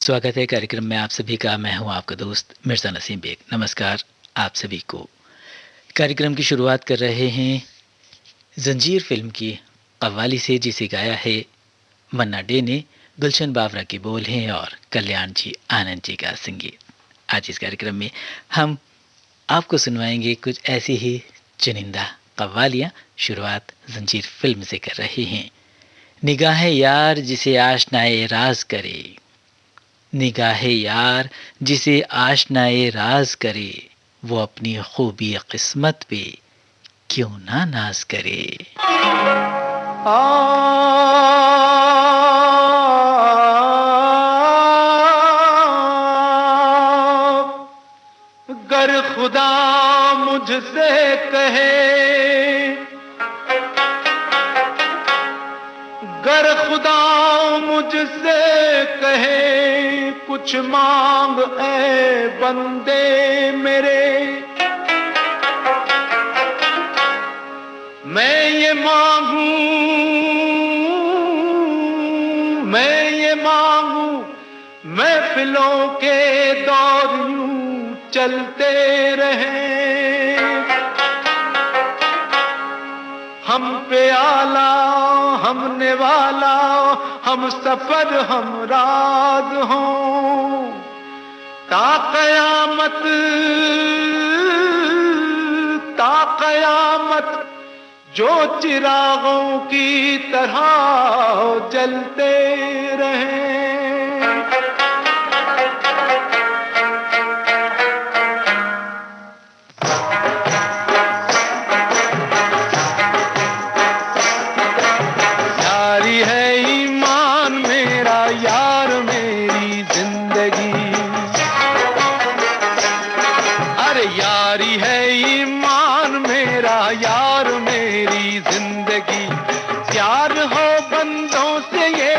स्वागत है कार्यक्रम में आप सभी का। मैं हूं आपका दोस्त मिर्ज़ा नसीम बेग। नमस्कार आप सभी को। कार्यक्रम की शुरुआत कर रहे हैं ज़ंजीर फ़िल्म की कव्वाली से, जिसे गाया है मन्ना डे ने। गुलशन बावरा के बोल हैं और कल्याण जी आनंद जी का संगीत। आज इस कार्यक्रम में हम आपको सुनवाएंगे कुछ ऐसी ही चुनिंदा कव्वालियाँ। शुरुआत ज़ंजीर फ़िल्म से कर रहे हैं। निगाहे यार जिसे आशनाए राज करे, निगाहे यार जिसे आशनाए राज करे, वो अपनी खूबी किस्मत पे क्यों ना नाज करे। गर खुदा मुझसे कहे, गर खुदा मुझसे कहे, कुछ मांग ऐ बंदे मेरे, मैं ये मांगू, मैं ये मांगू, महफिलों के दौर यूं चलते रहे, हम पे आला, हम नेवाला, हम सफर, हम राज हों, ता कयामत, ता कयामत जो चिरागों की तरह जलते रहें। यारी है ईमान मेरा, यार मेरी जिंदगी, अरे यारी है ईमान मेरा, यार मेरी जिंदगी, प्यार हो बंदों से ये,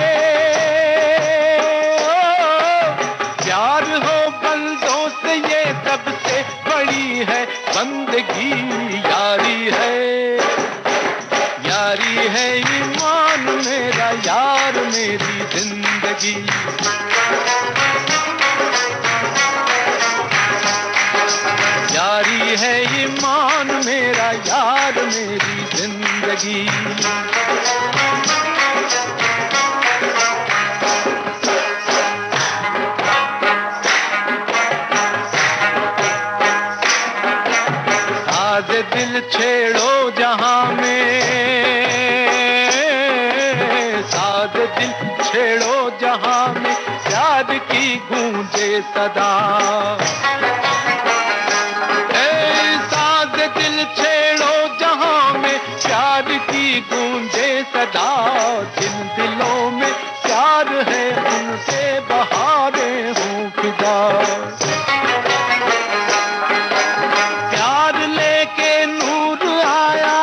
प्यार हो बंदों से ये सबसे बड़ी है बंदगी, यारी है, यारी है ईमान मेरा, यार मेरी जिंदगी, यारी है ईमान मेरा, यार मेरी जिंदगी। साज दिल छेड़ो जहां में, साज दिल छेड़ो जहां में, प्यार की गूंजे सदा, गूंजे सदा, जिन दिलों में प्यार है उनसे बहारें हों फिदा, प्यार लेके नूर आया,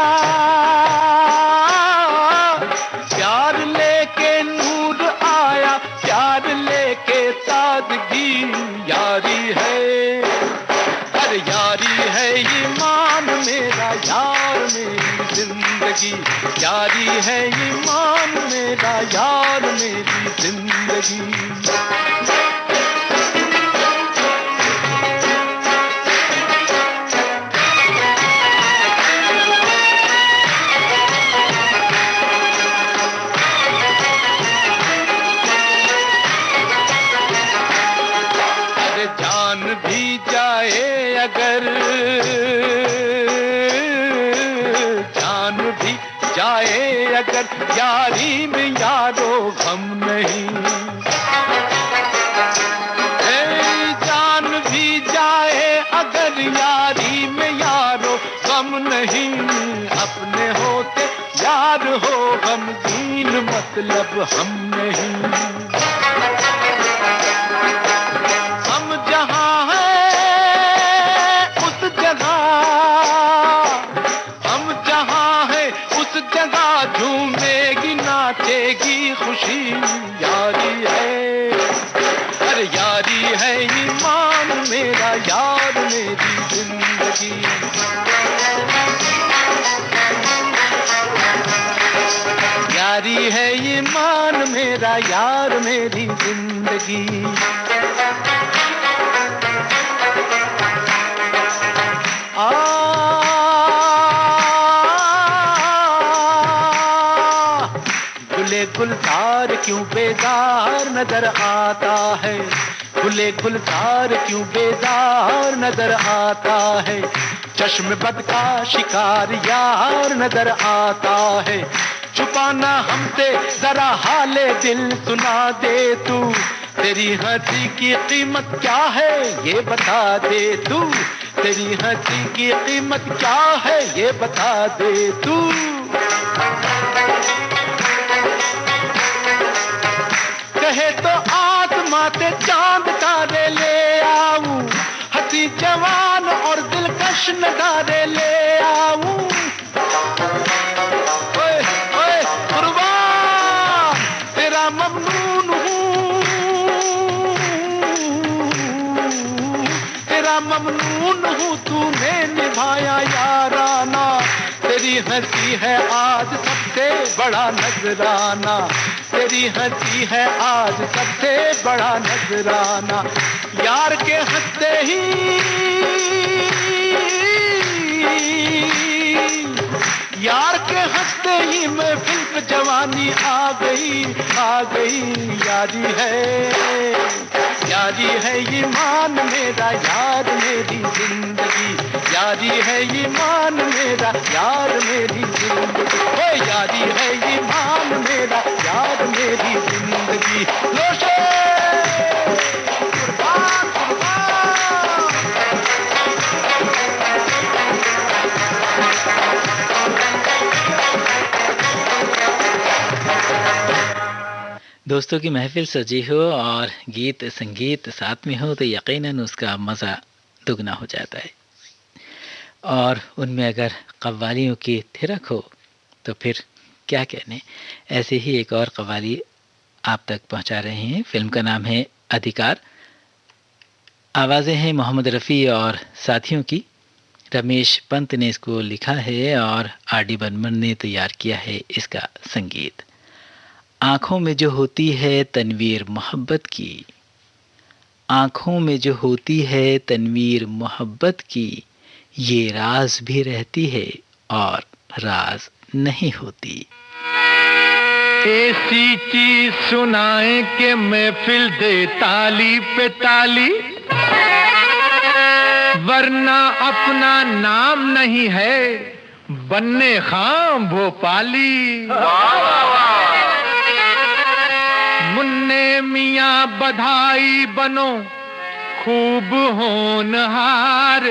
प्यार लेके नूर आया, प्यार लेके सादगी, यारी है, अरे यारी है ईमान मेरा, यार मेरी जिंदगी, यारी है ईमान मेरा, यार मेरी जिंदगी। अरे जान भी जाए अगर, जाए अगर, यारी में यारो गम नहीं, जान भी जाए अगर, यारी में यारो गम नहीं, अपने होते यार हो गमगीन, मतलब हम नहीं, हम जहां हैं उस जगह, हम जहां हैं उस जगह झूमेगी नाचेगी खुशी, यारी है, अरे यारी है ईमान मेरा, यार मेरी जिंदगी, यारी है ईमान मेरा, यार मेरी जिंदगी। गुलजार क्यों बेजार नजर आता है, खुले गुलजार क्यों बेजार नजर आता है, चश्म बद का शिकार यार नजर आता है, छुपाना हमसे जरा हाले दिल सुना दे तू, तेरी हंसी की कीमत क्या है ये बता दे तू, तेरी हंसी की कीमत क्या है ये बता दे तू। कहे तो आसमां से चांद तारे ले आऊं, हंसी जवान और दिलकश नजारे ले आऊं, ओए ओए कुर्बान तेरा ममनून हूँ, तेरा ममनून हूँ, तूने निभाया याराना, तेरी हंसी है आज सबसे बड़ा नजराना, तेरी हंसी है आज सबसे बड़ा नजराना, यार के हंसते ही, यार के हंसते ही महफिल पे जवानी आ गई, आ गई, यारी है, यारी है ईमान मेरा यार मेरी जिंदगी, यारी है ईमान मेरा यार मेरी जिंदगी, ओ यारी है ईमान मेरा यार मेरी जिंदगी, लोशे कुर्बान कुर्बान। दोस्तों की महफिल सजी हो और गीत संगीत साथ में हो तो यकीनन उसका मज़ा दुगना हो जाता है, और उनमें अगर कव्वालियों की थिरक हो तो फिर क्या कहने। ऐसे ही एक और कव्वाली आप तक पहुंचा रहे हैं। फिल्म का नाम है अधिकार, आवाज़ें हैं मोहम्मद रफ़ी और साथियों की, रमेश पंत ने इसको लिखा है और आर.डी. बर्मन ने तैयार किया है इसका संगीत। आँखों में जो होती है तनवीर मोहब्बत की, आँखों में जो होती है तनवीर मोहब्बत की, ये राज भी रहती है और राज नहीं होती। ऐसी चीज सुनाए के महफिल दे ताली पे ताली, वरना अपना नाम नहीं है बन्ने खां भोपाली। मुन्ने मियाँ बधाई बनो खूब होनहार,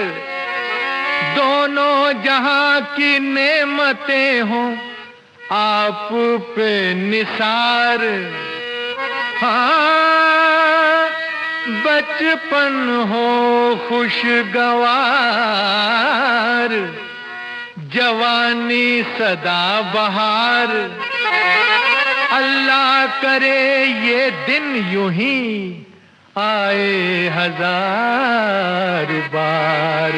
दोनों जहां की नेमतें हों आप पे निसार। हाँ बचपन हो खुशगवार, जवानी सदा बहार, अल्लाह करे ये दिन यूं ही आए हजार बार।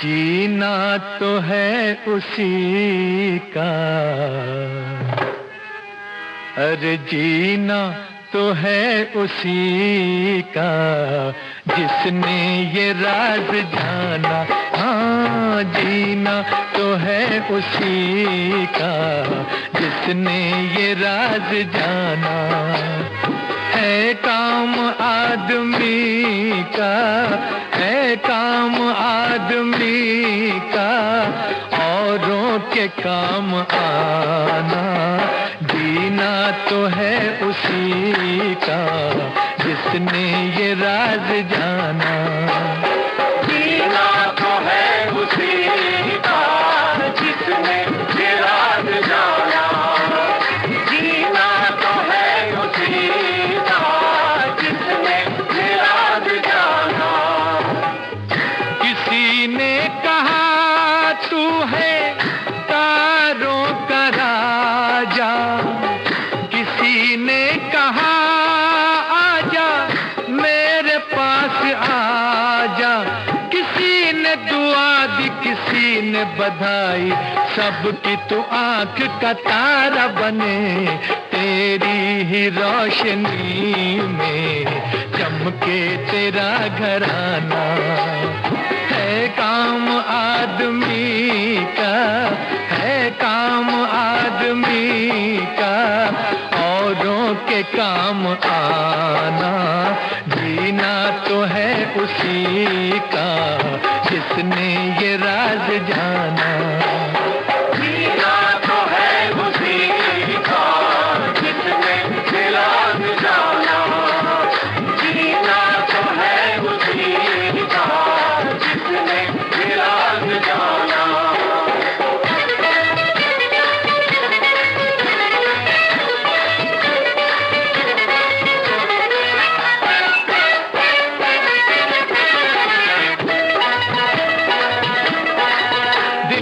जीना तो है उसी का, अरे जीना तो है उसी का, जिसने ये राज जाना। हाँ जीना तो है उसी का, जिसने ये राज जाना। है काम आदमी का, है काम आदमी का, औरों के काम आना। जीना तो है उसी का, जिसने ये राज जाना। आई, सबकी तू आंख का तारा बने, तेरी ही रोशनी में चमके तेरा घराना। है काम आदमी का, है काम आदमी का, औरों के काम आना, जीना तो है उसी का जिसने ये राज जाना। जीना तो है उसी का जिसने ये राज जाना, जीना तो है उसी का जिसने ये राज जाना।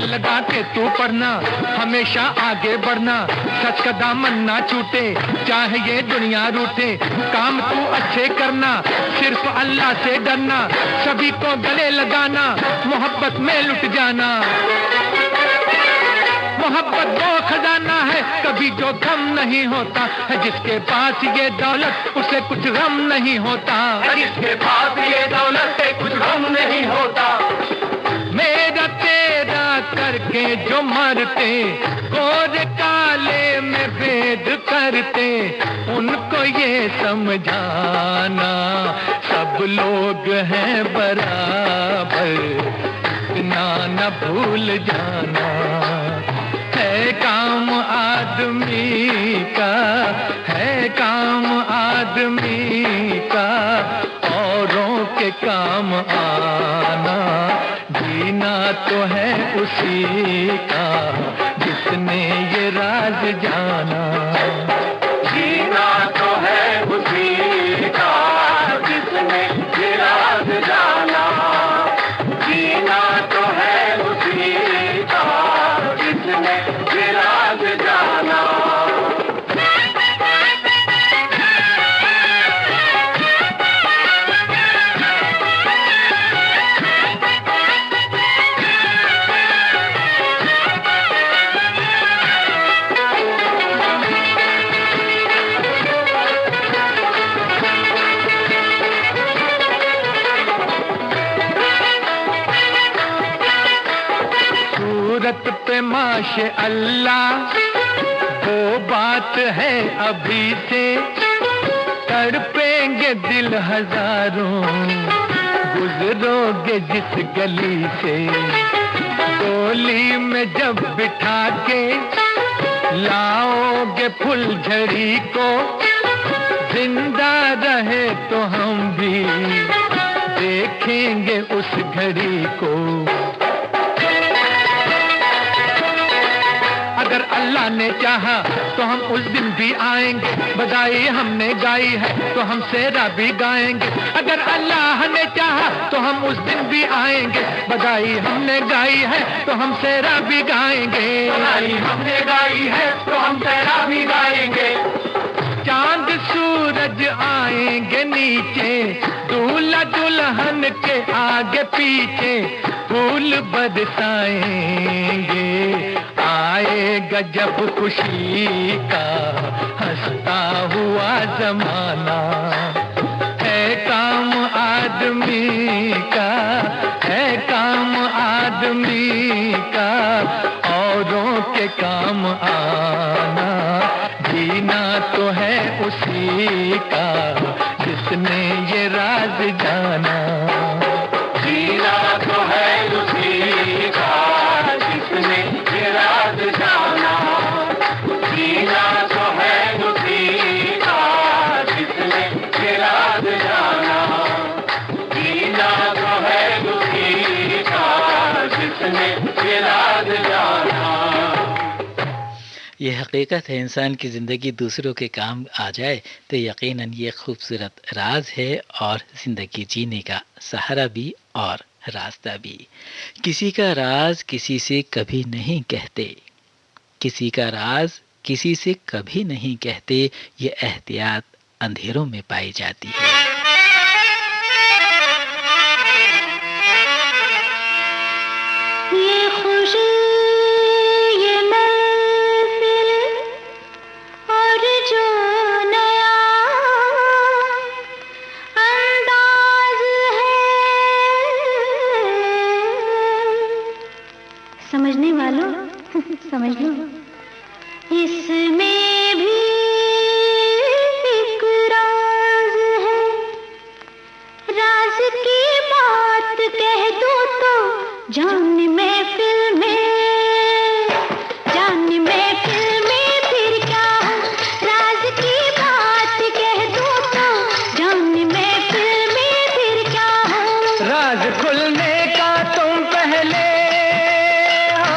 लगा के तू पढ़ना, हमेशा आगे बढ़ना, सच का दामन ना छूटे, चाहे ये दुनिया रूठे, काम तू अच्छे करना, सिर्फ अल्लाह से डरना, सभी को गले लगाना, मोहब्बत में लुट जाना। मोहब्बत वो खजाना है कभी जो कम नहीं होता है, जिसके पास ये दौलत उसे कुछ गम नहीं होता, जिसके पास ये दौलत से कुछ गम नहीं होता। मेरा तेरा करके जो मरते, गोरे काले में भेद करते, उनको ये समझाना सब लोग हैं बराबर, इतना न भूल जाना। है काम आदमी का, है काम आदमी का, औरों के काम आना, जीना तो है उसी का जिसने ये राज जाना। जीना तो है उसी का जिसने ये राज जाना, जीना तो है उसी का जिसने ये राज जाना। सूरत पे माशे अल्लाह वो बात है अभी से, तड़पेंगे दिल हजारों गुजरोगे जिस गली से, डोली में जब बिठा के लाओगे फुलझड़ी को, जिंदा रहे तो हम भी देखेंगे उस घड़ी को। अगर अल्लाह ने चाहा तो हम उस दिन भी आएंगे, बधाई हमने गाई है तो हम सेरा भी गाएंगे। अगर अल्लाह ने चाहा तो हम उस दिन भी आएंगे, बधाई हमने गाई है तो हम सेरा भी गाएंगे। बधाई हमने गाई है तो हम सेरा भी गाएंगे। चांद सूरज आएंगे नीचे, दूल्हा दुल्हन के आगे पीछे, फूल बरसाएंगे, आएगा जब खुशी का हंसता हुआ जमाना। है काम आदमी का, है काम आदमी का, औरों के काम आना, जीना तो है उसी का जिसने ये राज जाना। जीना तो है उसी का जिसने ये राज जाना, जीना तो है उसी का जिसने ये राज जाना, जीना तो है उसी का जिसने ये राज जाना। ये हकीकत है, इंसान की ज़िंदगी दूसरों के काम आ जाए तो यकीनन ये खूबसूरत राज है और ज़िंदगी जीने का सहारा भी और रास्ता भी। किसी का राज किसी से कभी नहीं कहते, किसी का राज किसी से कभी नहीं कहते, ये एहतियात अंधेरों में पाई जाती है। ये खुशी समझ लो। इसमें भी एक राज है, राज की बात कह दूं तो जान महफिल में, जान महफिल में फिर क्या हो। राज की बात कह दूं तो जान महफिल में फिर क्या हो। राज खुलने का तुम पहले हो,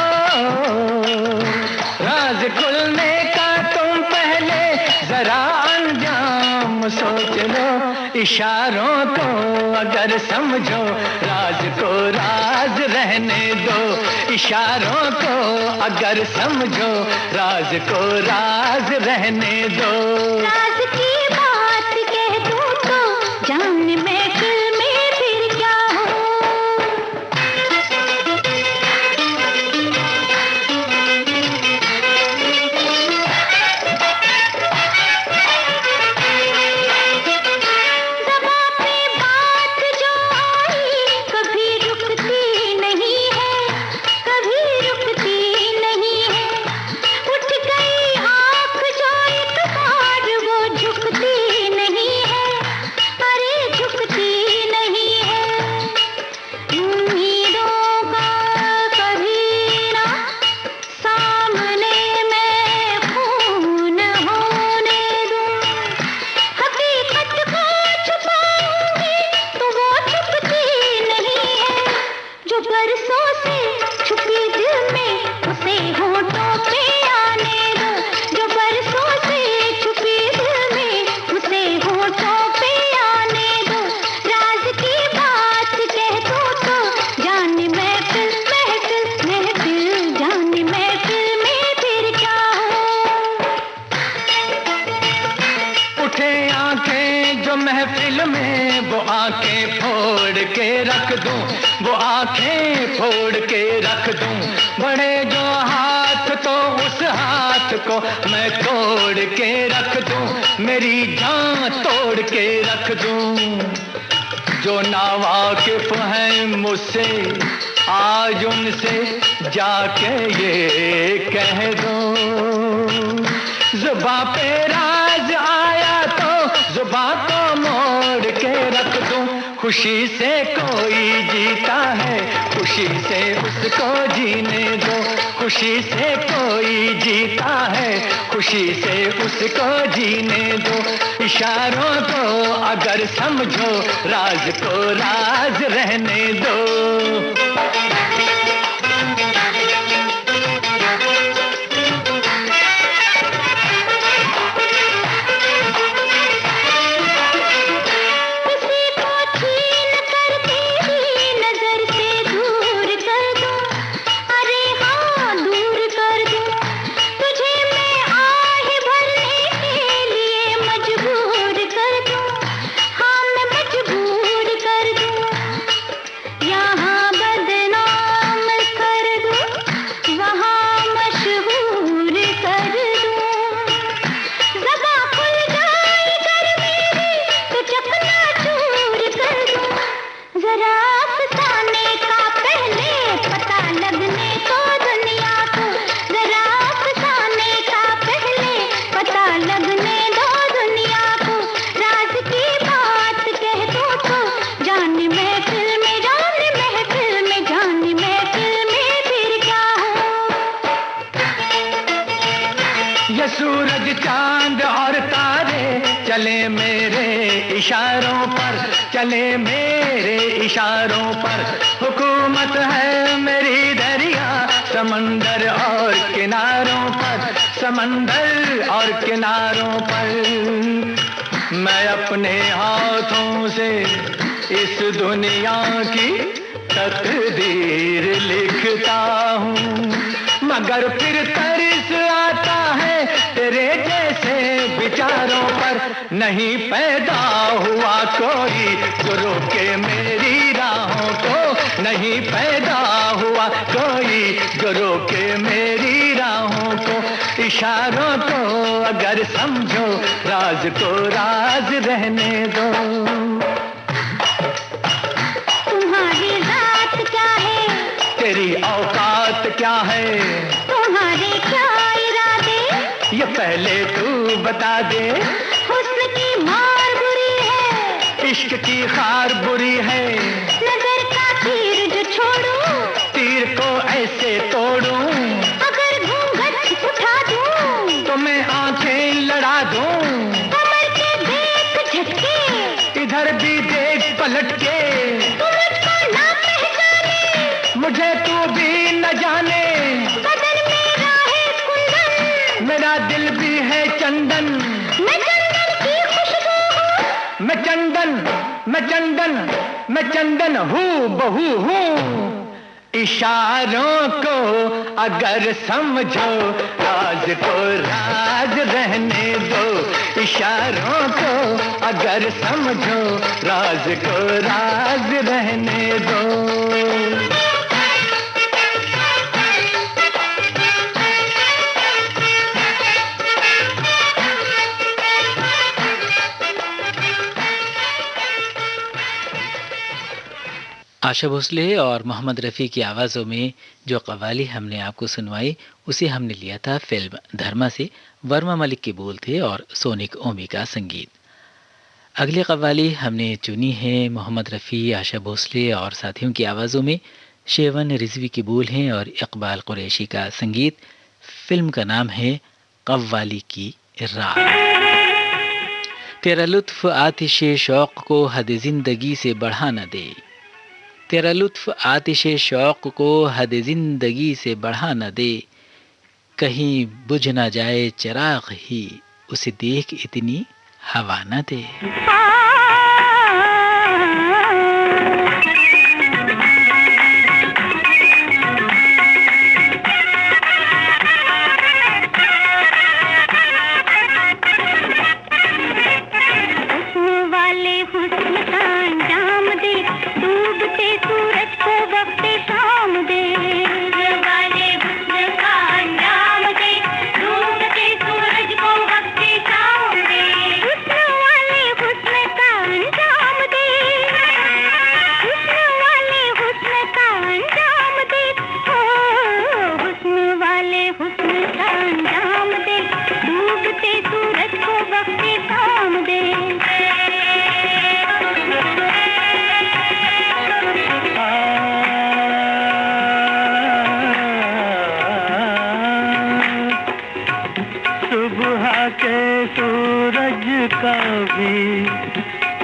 राज खुलने का तुम पहले जरा अंजाम सोच लो। इशारों को अगर समझो, राज को राज रहने दो। इशारों को अगर समझो, राज को राज रहने दो। राज की बात कह दूं तो जान महफिल में फिर क्या हो। ज़बां पे बात जो आई कभी रुकती नहीं है, कभी रुकती नहीं है। उठ गई आँख जो एक बार वो झुकती नहीं है, अरे झुकती नहीं है। उम्मीदों का कभी ना सामने मैं खून होने दूं। हकीकत को छुपाऊंगी तो वो छुपती नहीं है। जो बरसों से छुपी दिल में उसे होठों पे आने दो। जो बरसों से छुपी दिल में उसे होठों पे आने दो। राज की बात कह दूं तो जान महफिल महफिल महफिल, जान महफिल में फिर क्या हो। उठे आंखें जो महफिल में, वो आंखें फोड़ के रख दूं, वो आंखें फोड़ के रख दूं। बढ़े जो हाथ तो उस हाथ को मैं तोड़ के रख दूं, मेरी जान तोड़ के रख दूं। जो नावाकिफ हैं मुझसे आज उनसे जाके ये कह दो। जुबां पे राज आया तो जुबां को मोड़ के रख दूं। खुशी से कोई जीता है, खुशी से उसको जीने दो। खुशी से कोई जीता है, खुशी से उसको जीने दो। इशारों को अगर समझो, राज को राज रहने दो। किसी को छीन कर तेरी नजर से दूर कर दूं, अरे हाँ दूर कर दूं। तुझे मैं आह भरने के लिए मजबूर कर दूं, हाँ मैं मजबूर कर दूं। यहाँ बदनाम कर दूं, वहाँ मशहूर कर दूं। ज़बां खुल जाए कर मेरी तो चकनाचूर कर दूं। ज़रा अफ़साने का पहले पता लगने को दुनिया को, ज़रा अफ़साने का पहले पता लगने दो दुनिया को। राज की बात कह दूं तो जान महफिल में, जान महफिल में, जान महफिल में फिर क्या हो। ये सूरज चांद और तारे चले मेरे इशारों पर, चले मेरे इशारों पर। हुकूमत है मेरी दरिया समंदर और किनारों पर, समंदर और किनारों पर। मैं अपने हाथों से इस दुनिया की तकदीर लिखता हूँ, मगर फिर तरस आता है तेरे जैसे विचारों पर। नहीं पैदा हुआ कोई जो रोके मेरी राहों को, नहीं पैदा हुआ कोई जो रोके मेरी राहों को। इशारों को अगर समझो, राज को राज रहने दो। तुम्हारी जात क्या है, तेरी औकात क्या है, तुम पहले तू बता दे, हुस्न की मार बुरी है, इश्क की खार बुरी है, नजर का तीर जो छोड़ूं, तीर को ऐसे तोड़ूं, अगर घूंघट उठा दूं, तो मैं आंखें लड़ा दूं, कमर के देख झटके, इधर भी देख पलट के, तू मुझको ना पहचाने, मुझे तू भी न जाने, बदन मेरा है कुंदन, मेरा दिल भी है चंदन, मैं चंदन की खुशबू हूँ, मैं चंदन, मैं चंदन, मैं चंदन हूँ बहू हूँ। इशारों को अगर समझो, राज को राज रहने दो, इशारों को अगर समझो, राज को राज रहने दो। आशा भोसले और मोहम्मद रफ़ी की आवाज़ों में जो कव्वाली हमने आपको सुनवाई उसे हमने लिया था फिल्म धर्मा से। वर्मा मलिक के बोल थे और सोनिक ओमी का संगीत। अगली कव्वाली हमने चुनी है मोहम्मद रफ़ी, आशा भोसले और साथियों की आवाज़ों में। शेवन रिजवी के बोल हैं और इकबाल कुरैशी का संगीत। फिल्म का नाम है कव्वाली की रात। तेरा लुत्फ़ आतिशे शौक़ को हद ज़िंदगी से बढ़ा न दे, तेरा लुत्फ़ आतिशे शौक़ को हद ज़िंदगी से बढ़ा न दे, कहीं बुझ न जाए चिराग ही उसे देख इतनी हवा न दे।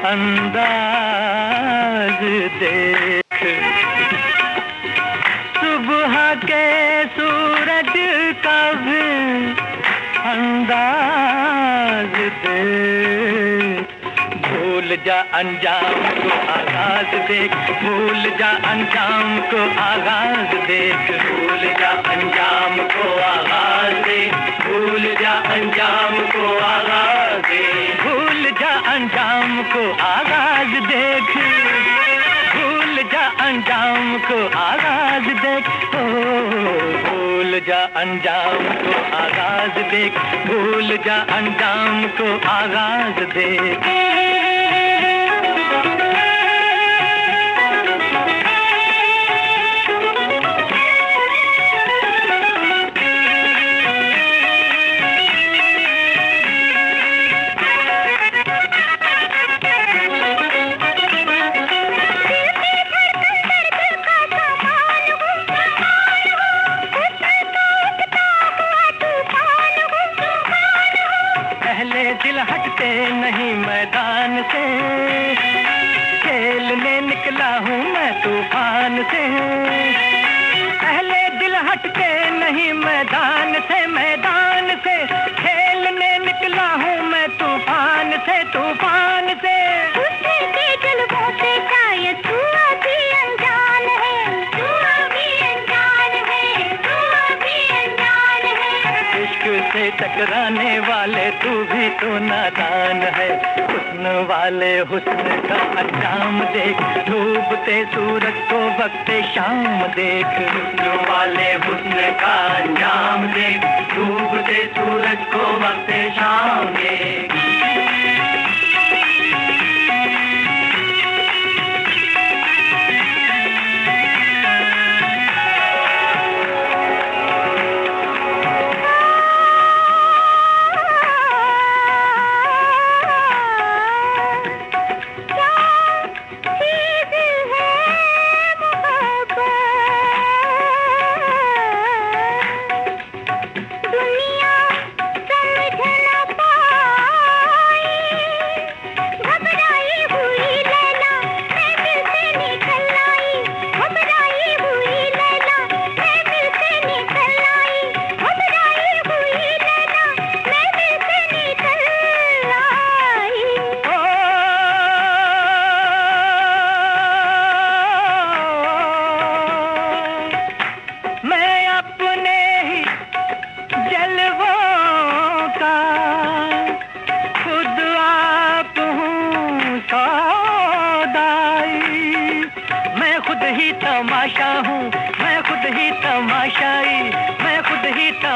अंदाज देख, सुबह के सूरज का भी अंदाज देख। भूल जा अंजाम को आगाज देख, भूल जा अंजाम को आगाज देख, भूल जा अंजाम को आगाज देख, भूल जा अंजाम को आगाज देख, भूल जा अंजाम को आगाज देख, भूल जा अंजाम को आगाज देख, ओ भूल जा अंजाम को आगाज देख, भूल जा अंजाम को आगाज देख। नहीं मैदान से खेलने निकला हूँ मैं तूफान से, पहले दिल हटके नहीं मैदान से, मैदान से खेलने निकला हूँ मैं तूफान से, तूफान से। उसके जलवों से शायद तू अभी अनजान है, तू अभी अनजान है, तू अभी अनजान है। इश्क से टकराने वाले तू भी तो नादान है, हुस्न वाले हुस्न का अंजाम देख, डूबते सूरज को वक्ते शाम देख, हुस्न वाले हुस्न का अंजाम देख, डूबते सूरज को वक्ते शाम देख।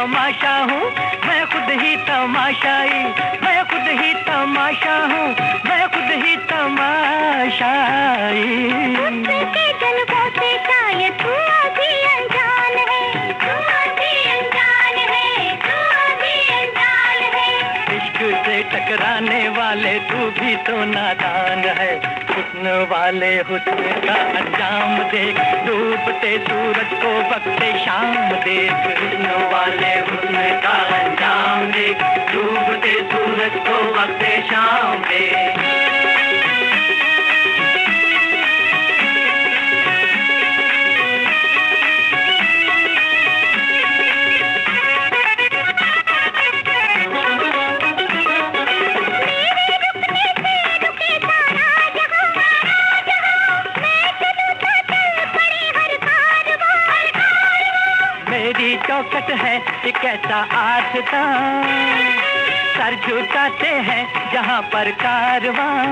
तमाशा हूँ, मैं खुद ही तमाशाई, मैं खुद ही तमाशा हूँ, मैं खुद ही तमाशाई। उसके जलवों से शायद तू अभी अनजान है, तू अभी अनजान है, तू अभी अनजान है। इश्क से टकराने वाले तू भी तो नादान है, हुस्न वाले हुस्न का अंजाम देख, डूबते सूरज को वक्ते शाम देख। हुस्न वाले हुस्न का अंजाम देख, डूबते सूरज को वक्ते शाम देख। मेरी चौकट है एक ऐसा आस्था, सर झुकाते हैं जहाँ पर कारवां।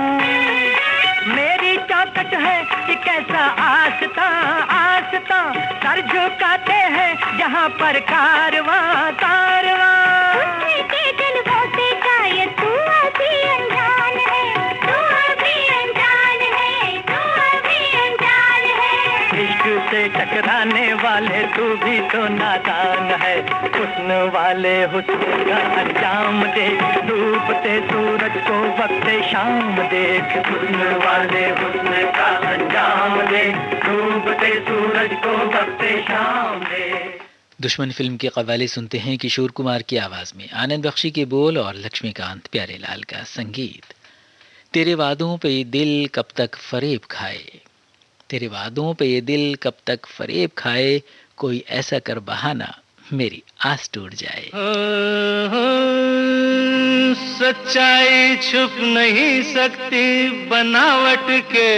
मेरी चौकट है एक ऐसा आस्था, आस्था, सर झुकाते हैं जहाँ पर कारवां, कारवां। उसके जलवों से शायद तू अभी अनजान है, तू अभी अनजान है, तू अभी अनजान है। इश्क से टकराने वाले तू भी तो नादान है, हुस्न वाले हुस्न का अंजाम देख, डूबते सूरज को वक्ते शाम देख। हुस्न वाले हुस्न का अंजाम देख, डूबते सूरज को वक्ते शाम देख। दुश्मन फिल्म के कव्वाली सुनते हैं किशोर कुमार की आवाज में, आनंद बख्शी के बोल और लक्ष्मीकांत प्यारेलाल का संगीत। तेरे वादों पे ये दिल कब तक फरेब खाए, तेरे वादों पे ये दिल कब तक फरेब खाए, कोई ऐसा कर बहाना मेरी आस टूट जाए। सच्चाई छुप नहीं सकती बनावट के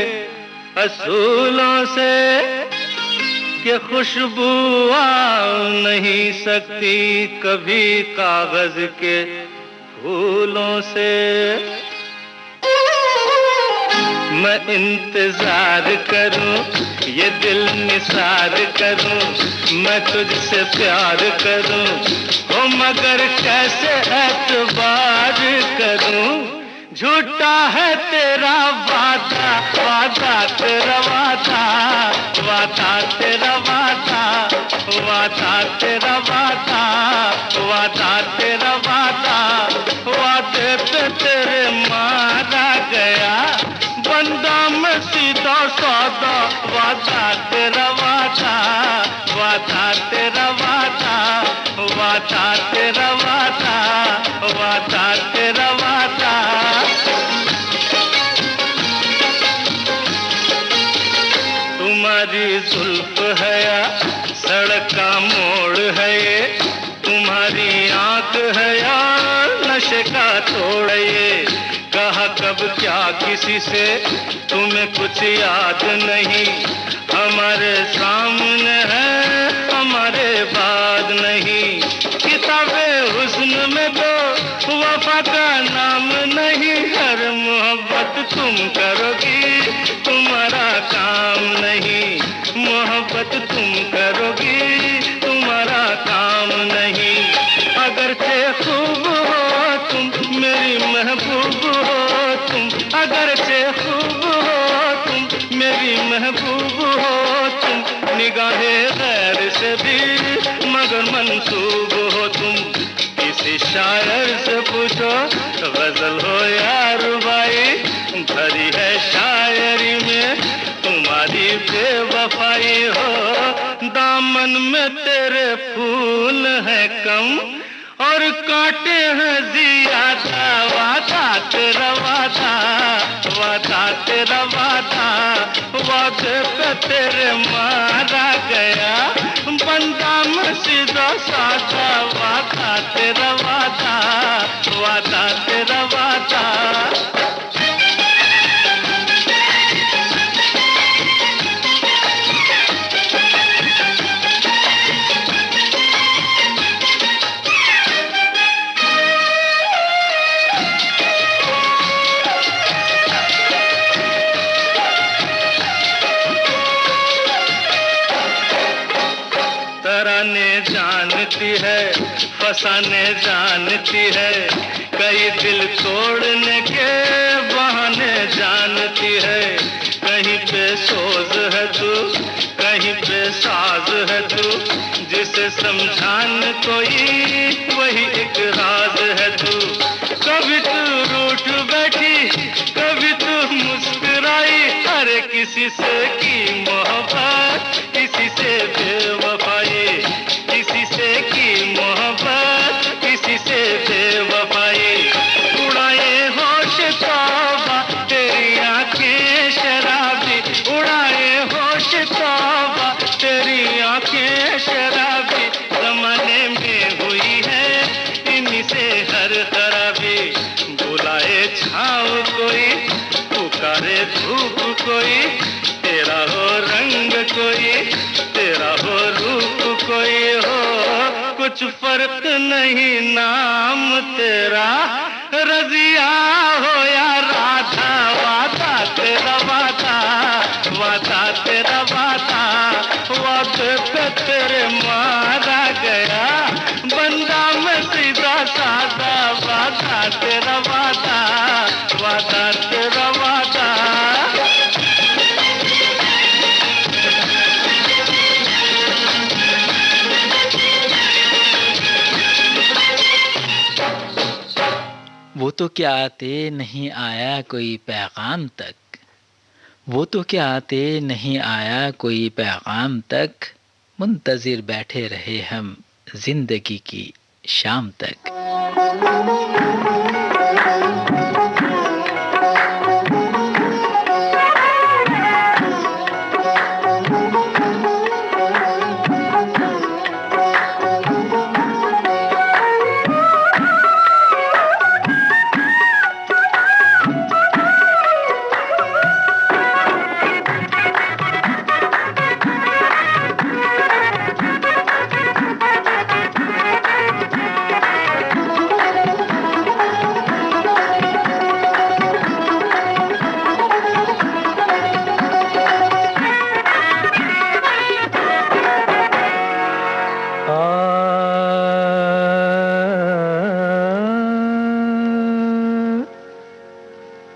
असूलों से, कि खुशबू आ नहीं सकती कभी कागज के फूलों से। मैं इंतजार करूं, ये दिल निसार करूं, मैं तुझसे प्यार करूं, ओ मगर कैसे एतबार करूं। झूठा है तेरा वादा, वादा तेरा वादा, वादा तेरा वादा, वादा तेरा वादा, वादा तेरा वादा, वादे पे तेरे मारा गया बंदा मैं सीधा सादा। वादा तेरा वादा, वादा तेरा वादा, वादा तेरा वादा, वादा तेरा वादा। तुम्हारी जुल्फ है या सड़क का मोड़ है ये, तुम्हारी आंख है या नशे का तोड़ ये। कहा कब क्या किसी से तुम्हें कुछ याद नहीं, हमारे सामने है हमारे बाद नहीं। किताबे हुस्न में तो वफा का नाम नहीं, हर मोहब्बत तुम करोगी तुम्हारा काम नहीं, मोहब्बत तुम करोगी तुम्हारा काम नहीं। अगर से खूब हो तुम मेरी महबूब हो तुम, अगर से खूब हो तुम मेरी महबूब हो तुम, निगाहे गैर से भी मगर मंसूब हो तुम। किसी शायर से पूछो गजल हो या रुबाई, भरी है शायरी में तुम्हारी बेवफाई हो। दामन में तेरे फूल है कम और कांटे हैं ज्यादा। वादा तेरा वादा, वादा तेरा वादा, वादे पे तेरे मारा गया बंदा मैं सीधा साधा। वादा तेरा वादा, वादा तेरा वादा। फसाने जानती है, कई दिल तोड़ने के बहाने जानती है। कहीं पे सोज है तू, कहीं पे साज है तू, जिसे समझाने कोई वही एक राज है तू। कभी तू रूठ बैठी, कभी तू मुस्कुराई, अरे किसी से की मोहब्बत, किसी से बेवफाई, किसी से की मोहब्बत, किसी से बेवफाई। उड़ाए होश तौबा तेरी आंखें शराबी, उड़ाए होश तौबा तेरी आंखें शराबी। जमाने में हुई है इन्हीं से हर खराबी। बुलाए छाँव कोई, पुकारे धूप कोई, तेरा हो रंग कोई, तेरा हो रूप कोई हो, कुछ फर्क नहीं नाम तेरा रजिया हो या राधा। वादा तेरा वादा, वादा तेरा वादा, वादे पे तेरे मारा गया बंदा मैं सीधा सादा। वादा तेरा वादा, वादा तेरा वादा। वो तो क्या आते नहीं आया कोई पैगाम तक, वो तो क्या आते नहीं आया कोई पैगाम तक, मुंतज़िर बैठे रहे हम जिंदगी की शाम तक।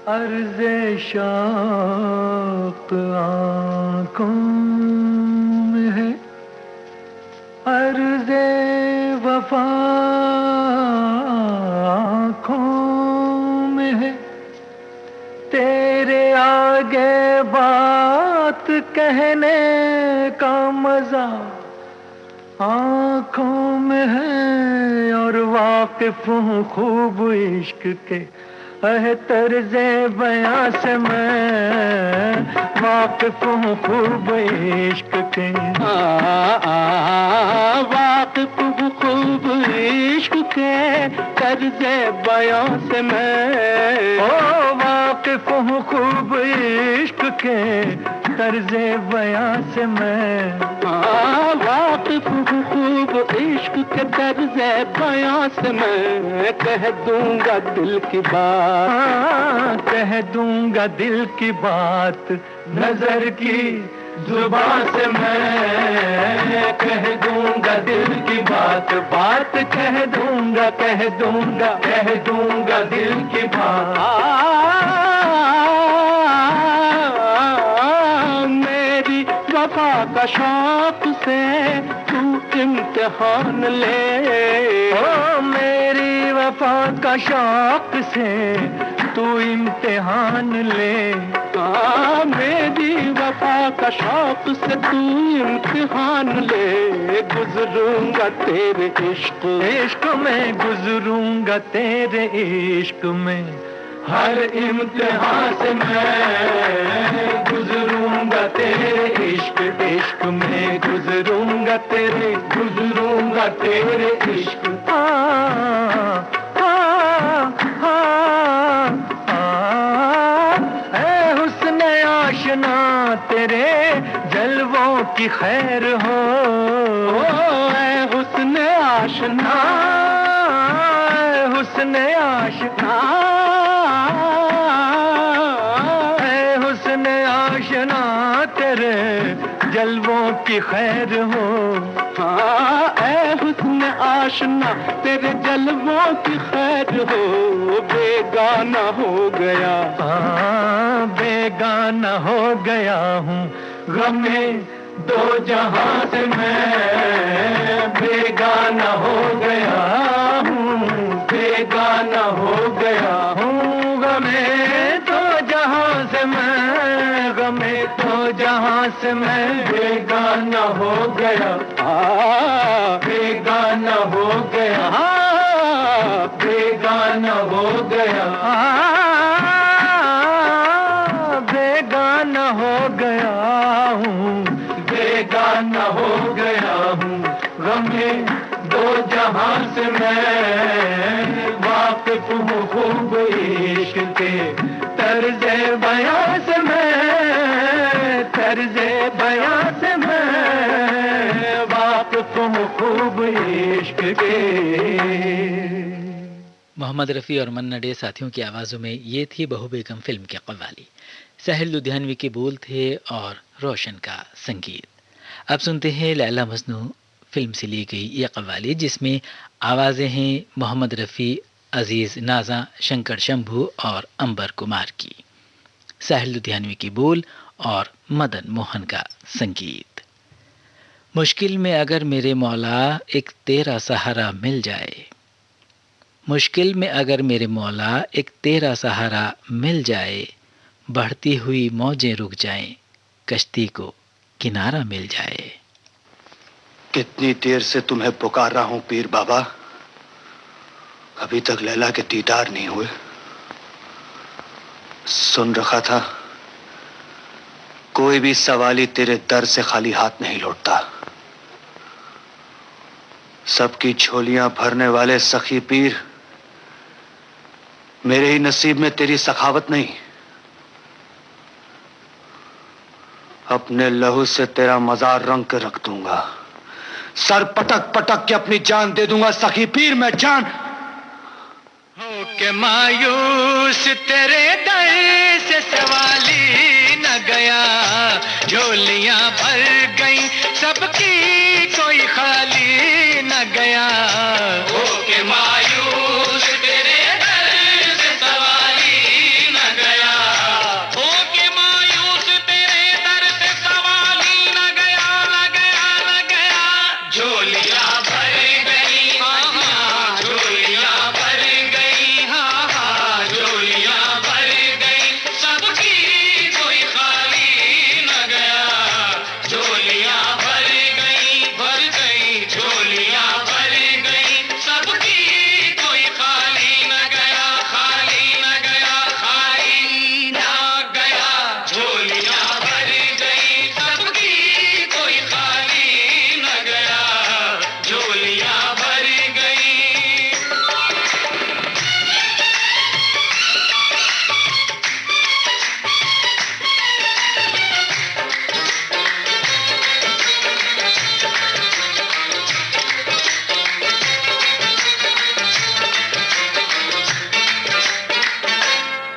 अर्ज़े शौक़ आँखों में है, अर्ज़े वफ़ा आँखों में है। तेरे आगे बात कहने का मज़ा आँखों में है, और वाकिफ़ हूँ खूब इश्क के तर्ज़े बयां से मैं, वाकिफ़ हूँ खूब इश्क के। वाकिफ़ हूँ खूब इश्क के तर्ज़े बयां से मैं, ओ वाकिफ़ हूँ खूब इश्क के तर्ज़े बयां से मैं। वाकिफ़ हूँ खूब इश्क के तर्ज़े बयां से मैं, कह दूंगा दिल की बात, कह दूंगा दिल की बात नजर की जुबान से मैं, कह दूंगा दिल की बात, बात कह दूंगा, कह दूंगा, कह दूंगा दिल की बात। मेरी वफा का शौक से तू इम्तिहान ले, ओ मेरी वफा का शौक से तू इम्तिहान ले। मेरी वफा का शौक से तू इम्तिहान ले, गुजरूंगा तेरे इश्क, इश्क में गुजरूंगा तेरे इश्क में, हर इम्तिहान से मैं गुजरूंगा तेरे इश्क, इश्क में गुजरूंगा तेरे, गुजरूंगा तेरे इश्क। आशना तेरे जलवों की खैर हो, ऐ हुस्न आशना, हुस्न आशना, ऐ हुस्न आशना तेरे जलवों की खैर हो। हाँ ऐ हुस्न आशना तेरे जलवों की खैर हो, बेगाना हो गया, हाँ बेगाना हो गया हूँ गमे दो जहां से मैं, बेगाना हो गया हूँ, बेगाना हो गया हूँ गमे दो जहां से मैं, गमे दो जहां से मैं बेगाना हो गया, बेगाना हो गया, बेगाना हो गया, बेगाना हो गया हूँ, बेगाना हो गया हूँ गमे दो जहां से मैं, वाकिफ हूँ खूब इश्क के तर्ज़े बयां से मैं, तर्ज़े बयां से मैं वाकिफ हूँ खूब इश्क के। मोहम्मद रफ़ी और मन्ना डे साथियों की आवाज़ों में ये थी बहू बेगम फिल्म की कव्वाली। साहिल लुधियानवी के बोल थे और रोशन का संगीत। अब सुनते हैं लैला मजनू फिल्म से ली गई ये कव्वाली, जिसमें आवाज़ें हैं मोहम्मद रफ़ी, अजीज़ नाज़ा, शंकर शंभू और अंबर कुमार की। साहिल लुधियानवी की बोल और मदन मोहन का संगीत। मुश्किल में अगर मेरे मौला एक तेरा सहारा मिल जाए, मुश्किल में अगर मेरे मौला एक तेरा सहारा मिल जाए, बढ़ती हुई मौजें रुक जाएं, कश्ती को किनारा मिल जाए। कितनी देर से तुम्हें पुकार रहा हूं पीर बाबा, अभी तक लैला के दीदार नहीं हुए। सुन रखा था कोई भी सवाली तेरे दर से खाली हाथ नहीं लौटता। सबकी झोलियां भरने वाले सखी पीर, मेरे ही नसीब में तेरी सखावत नहीं। अपने लहू से तेरा मजार रंग के रख दूंगा, सर पटक पटक के अपनी जान दे दूंगा सखी पीर, मैं जान हो के मायूस तेरे दर से सवाली न गया, झोलियां भर गई सबकी कोई खाली न गया। हो के मायूस तेरे दर से सवाली न गया, हो के मायूस तेरे दर से सवाली न गया, न गया, न गया। झोलियां भर गई, हाँ झोलियां भर गई, हाँ झोलियां भर गई सबकी कोई खाली न गया। झोलियां भर गई, भर गई झोलियां भर गई सबकी कोई खाली न गया, खाली न गया, खाली न गया। झोलियां भर गई सबकी कोई खाली न गया, झोलियां भर गई।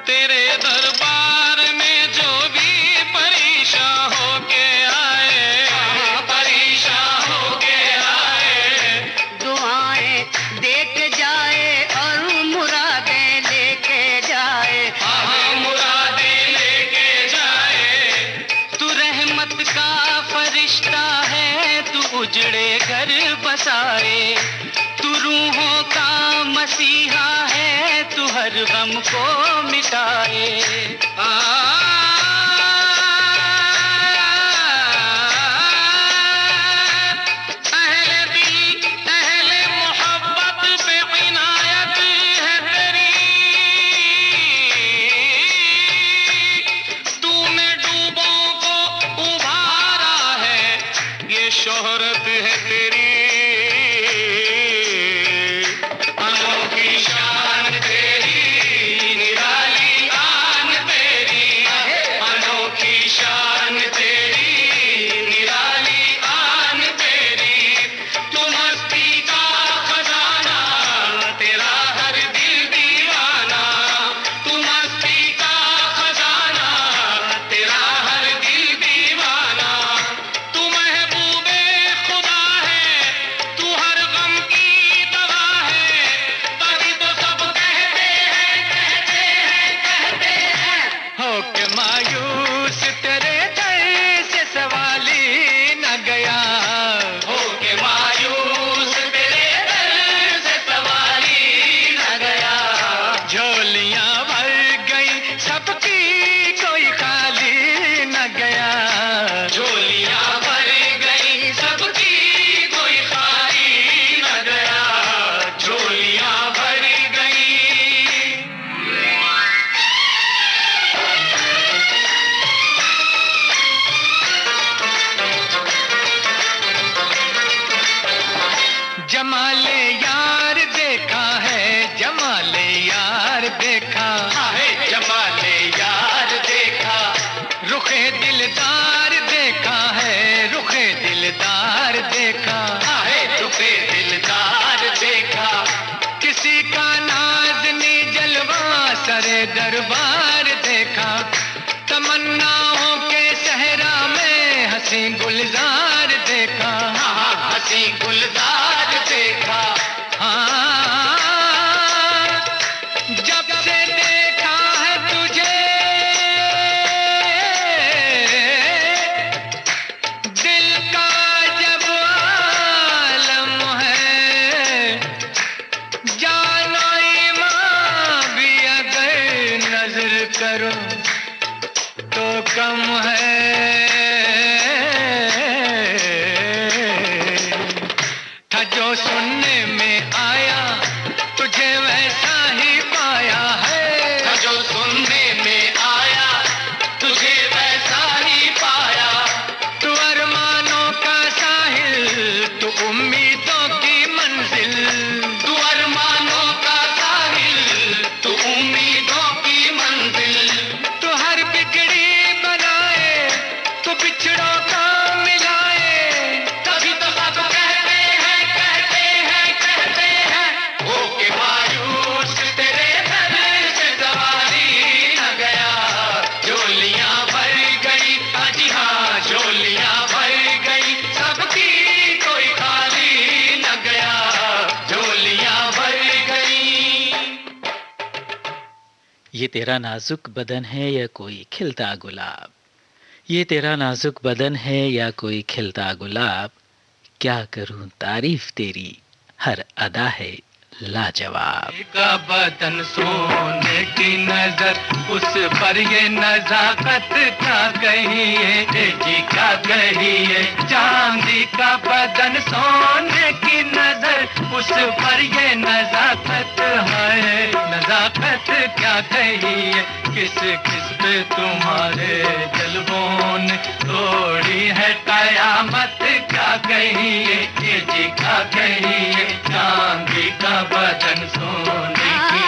तेरे दरबार में जो भी परेशान होके आए, परेशान होके आए, दुआएं दे के जाए और मुरादें लेके जाए, हाँ मुरादें लेके जाए। तू रहमत का फरिश्ता है, तू उजड़े घर बसाए, तू रूहों का मसीहा है, तू हर गम को मिटाए। अहले दिल अहले मोहब्बत पे इनायत है तेरी, तूने डूबों को उभारा है, ये शोहरत है तेरी। अनोखी शान तेरी निराली सारे दरबार देखा, तमन्नाओं के सहरा में हंसी गुलजार देखा, हंसी गुलजार देखा। हाँ, जब से देखा है तुझे दिल का जब आलम है, जानो ईमां भी अगर नजर करो तो कम है। था जो सुनने में आया तुझे वैसा ही पाया है, था जो सुनने में आया तुझे वैसा ही पाया। तू अरमानों का साहिल, तू उम्मीदों की मंजिल, तू अरमानों का साहिल, तू उम्मीदों की मंजिल। तू हर बिगड़ी बनाए, तू बिछड़ों का मिलाए, तभी तो सब कहते हैं, कहते हैं, कहते हैं। हो के मायूस तेरे दर से सवारी न गया, झोलियां भर गई, जी हाँ झोलियां भर गई, सबकी कोई खाली न गया, झोलियां भर गई। ये तेरा नाजुक बदन है या कोई खिलता गुलाब, ये तेरा नाजुक बदन है या कोई खिलता गुलाब, क्या करूं तारीफ तेरी हर अदा है लाजवाब। का बदन सोने की नजर, उस पर ये नजाकत क्या कहिए, जी क्या कहिए। चांदी का बदन सोने की नजर, उस पर ये नजाकत है, नजाकत क्या कहिए। किस किस पे तुम्हारे जलवों ने तोड़ी है कयामत क्या कहिए, ये जी क्या कहिए। चांदी का बदन सोने की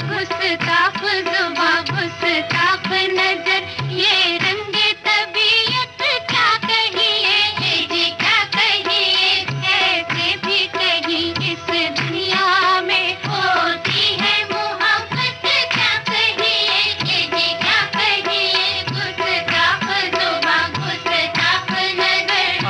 गुस्ताख जुबां गुस्ताख नजर, ये रंगे तबीयत क्या कहिए, जी क्या कहिए। ऐसे भी कहीं इस दुनिया में होती है मोहब्बत क्या कहिए, जी क्या कहिए। गुस्ताख जुबां गुस्ताख नजर।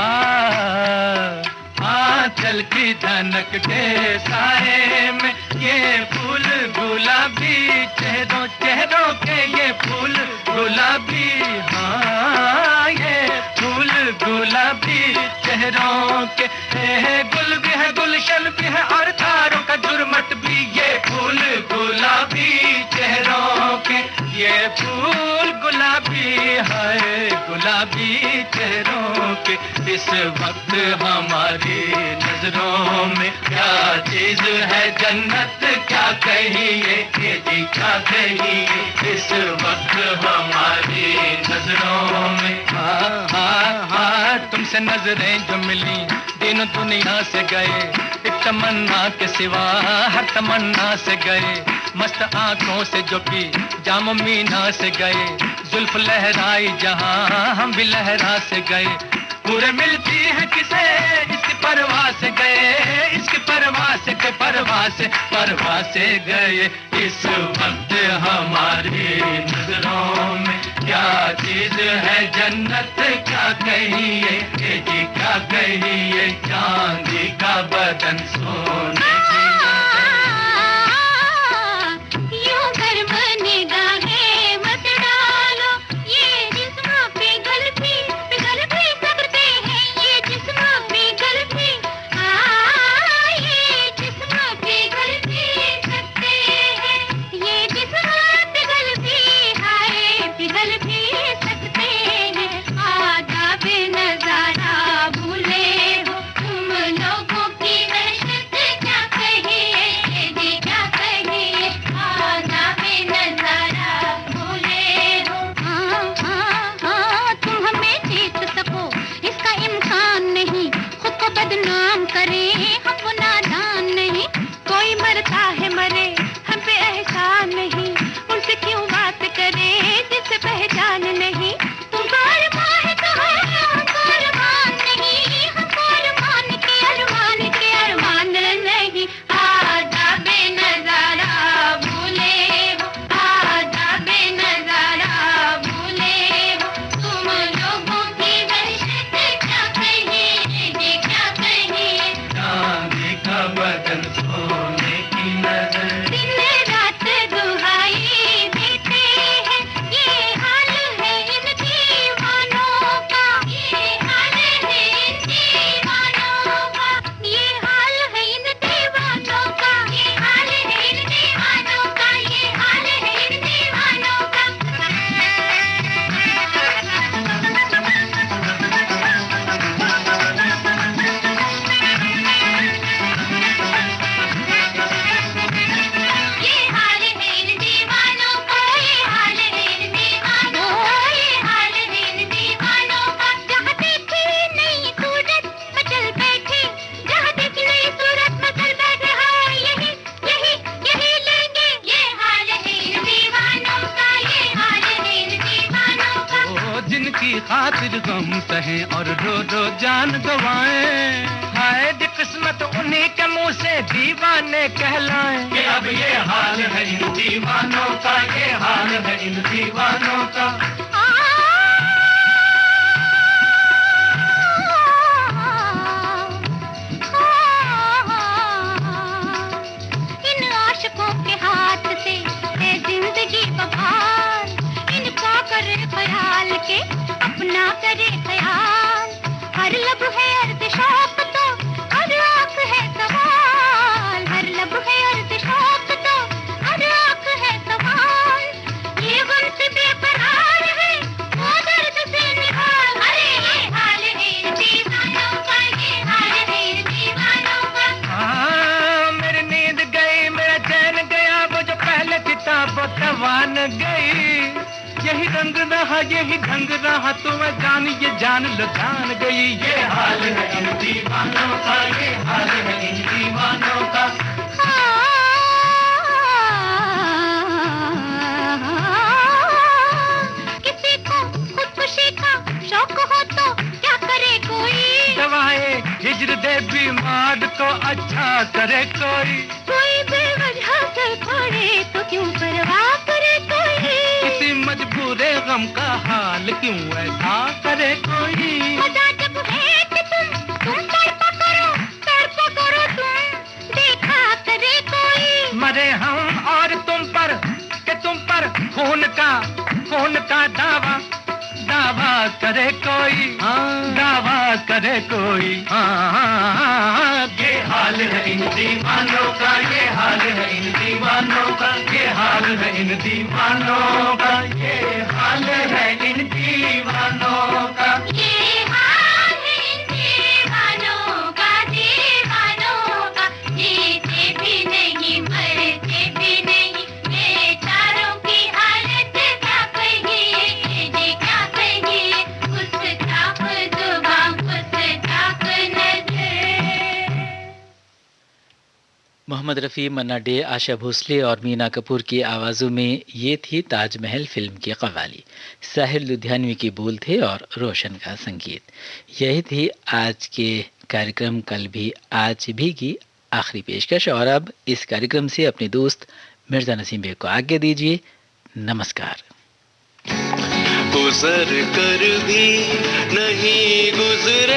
आंचल की धनक के साए में ये फूल गुलाबी, चेहरों चेहरों के ये फूल गुलाबी। हाँ ये फूल गुलाबी चेहरों के, गुल भी है गुलशन भी है और तारों का जुर्मट भी। ये फूल गुलाबी चेहरों के, ये फूल गुलाबी है, गुलाबी चेहरों के। इस वक्त हमारी नजरों में क्या चीज है जन्नत क्या कहिए, ये जी क्या कहिए। इस वक्त हमारी नजरों में हाँ हाँ हाँ तुमसे नजरें जो मिली तीनों दुनिया से गए, एक तमन्ना के सिवा हर तमन्ना से गए। मस्त आंखों से जो पी जाम मीना से गए, जुल्फ लहराई जहां हम भी लहरा से गए। पूरे मिलती है किसे इसकी परवाह से गए, इसकी परवाह से के परवाह से गए। इस वक्त हमारी नजरों में क्या चीज है जन्नत क्या कहिए, ये जी क्या कहिए। चांदी का बदन सोने की यूं गर्म निगाहें मत डालो, ये जिस्म पिघल भी सकते हैं, ये जिस्म पिघल भी, ये जिस्म पिघल भी सकते हैं, ये जिस्म पिघल भी, हाय पिघल भी सकते हैं। आदाब नजारा भूले हो तुम लोगों की वहशत क्या कहे। गम सहें और रो रो जान गवाएं। हाय दी किस्मत उन्हीं के मुंह से दीवाने कहलाएं कि अब ये हाल है इन दीवानों का, ये हाल है इन दीवानों का। इन आशिकों के हाथ से है जिंदगी बहार, इनका करे ख्याल के अपना करे ख्याल। हर लब है अर्ज़ शौक तो हर आँख है सवाल, हर लब है अर्ज़ शौक तो हर आँख है सवाल। ये गम से बेकरार है वो दर्द से निहाल। अरे ये हाल है इन दीवानों का, ये हाल है इन दीवानों का। मेरी नींद गई, मेरा चैन गया, वो जो पहले थी वो तवान गई। यही रंग रहा, यही ढंग रहा, तो मैं जान ये जान लो जान गई। ये हाल है इन दीवानों का, ये हाल है इन दीवानों का। किसी को खुदकुशी का शौक हो तो क्या करे कोई, दवाए हिजर दे बीमार को अच्छा करे कोई। कोई बेवजह चल पड़े तो क्यों परवाह करे कोई, किसी मजबूरे गम का हाल क्यों ऐसा करे कोई। मजा जब है कि तुम तड़पा करो तुम, देखा करे कोई। मरे हम और तुम पर कि तुम पर खून का दावा करे कोई, दावा करे कोई। ये हाल है इन दीवानों का, ये हाल है इन दीवानों का, ये हाल है इन दीवानों का, ये हाल है इन दीवानों का। ये हाल है इन दीवानों का, दीवानों का। जीते भी नहीं मरते भी नहीं, बेचारों की हालत क्या कहिए, ये क्या कहिए। गुस्ताख जुबान, गुस्ताख नजर। मोहम्मद रफ़ी, मन्ना डे, आशा भोसले और मीना कपूर की आवाज़ों में ये थी ताजमहल फिल्म की कव्वाली। साहिर लुधियानवी की बोल थे और रोशन का संगीत। यही थी आज के कार्यक्रम कल भी आज भी की आखिरी पेशकश। और अब इस कार्यक्रम से अपने दोस्त मिर्ज़ा नसीम बेग को आज्ञा दीजिए। नमस्कार। गुजर कर भी नहीं गुजर